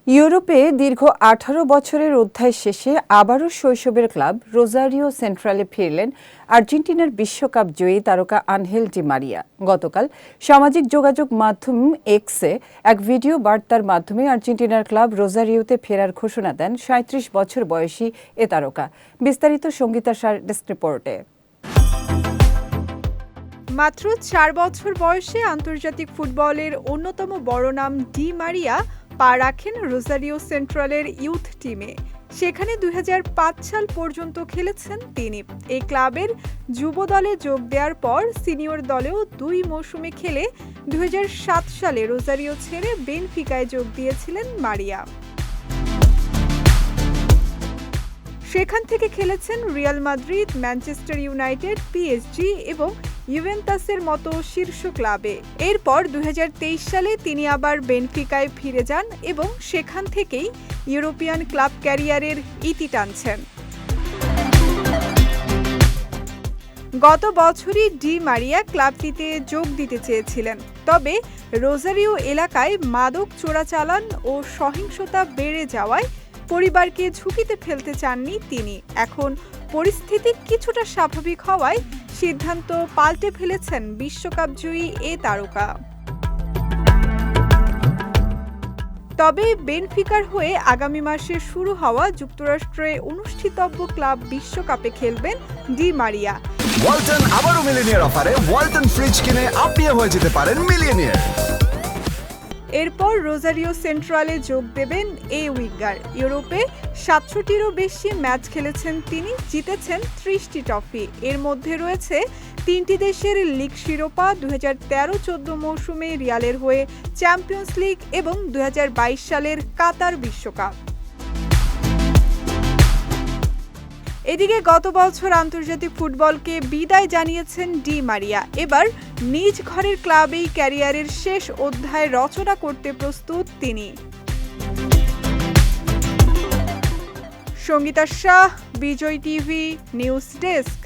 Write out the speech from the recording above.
ইউরোপে দীর্ঘ ১৮ বছরের অধ্যায় শেষে আবারও শৈশবের ক্লাব রোজারিও সেন্ট্রালে ফিরলেন আর্জেন্টিনার বিশ্বকাপ জয়ী তারকা আনহেল ডি মারিয়া। গতকাল সামাজিক যোগাযোগ মাধ্যম এক্সে এক ভিডিও বার্তার মাধ্যমে আর্জেন্টিনার ক্লাব রোজারিওতে ফেরার ঘোষণা দেন ৩৭ বছর বয়সী এ তারকা। বিস্তারিত সঙ্গীতা সার ডেস্ক রিপোর্টে। মাত্র ৪ বছর বয়সে আন্তর্জাতিক ফুটবলের অন্যতম বড় নাম ডি মারিয়া পা রাখেন রোজারিও সেন্ট্রালের ইউথ টিমে। সেখানে ২০০৫ সাল পর্যন্ত খেলেছেন তিনি। এই ক্লাবের যুব দলে যোগ দেওয়ার পর সিনিয়র দলেও ২ মৌসুমে খেলে ২০০৭ সালে রোজারিও ছেড়ে বেনফিকায় যোগ দিয়েছিলেন মারিয়া। সেখান থেকে খেলেছেন Real Madrid, Manchester United, PSG এবং ইউভেন্টাসের মতো শীর্ষ ক্লাবে। এরপর ২০২৩ সালে তিনি আবার বেনফিকায় ফিরে যান এবং সেখান থেকেই ইউরোপিয়ান ক্লাব ক্যারিয়ারের ইতি টানছেন। গত বছরই ডি মারিয়া ক্লাবটিতে যোগ দিতে চেয়েছিলেন, তবে রোজারিও এলাকায় মাদক চোরাচালান ও সহিংসতা বেড়ে যাওয়ায় পরিবারকে ঝুঁকিতে ফেলতে চাননি তিনি। এখন পরিস্থিতি কিছুটা স্বাভাবিক হওয়ায় সিদ্ধান্ত পাল্টে ফেলেছেন বিশ্বকাপ জয়ী এ তারকা। তবে বেনফিকার হয়ে আগামী মাসে শুরু হওয়া যুক্তরাষ্ট্রে অনুষ্ঠিতব্য ক্লাব বিশ্বকাপে খেলবেন ডি মারিয়া। ওয়ালটন আবারও মিলিয়নিয়ার অফারে ওয়ালটন ফ্রিজ কিনে আপনিও হয়ে যেতে পারেন মিলিয়নিয়ার। এরপর রোজারিও সেন্ট্রালে যোগ দেবেন এই উইঙ্গার। ইউরোপে ৭০০টিরও বেশি ম্যাচ খেলেছেন তিনি, জিতেছেন ৩০টি ট্রফি। এর মধ্যে রয়েছে ৩টি দেশের লিগ শিরোপা, ২০১৩-১৪ মৌসুমে রিয়ালের হয়ে চ্যাম্পিয়ন্স লিগ এবং ২০২২ সালের কাতার বিশ্বকাপ। এদিকে গত বছর আন্তর্জাতিক ফুটবলকে বিদায় জানিয়েছেন ডি মারিয়া। এবার নিজ ঘরের ক্লাবেই ক্যারিয়ারের শেষ অধ্যায় রচনা করতে প্রস্তুত তিনি। সঙ্গীতা শাহ, বিজয় টিভি নিউজ ডেস্ক।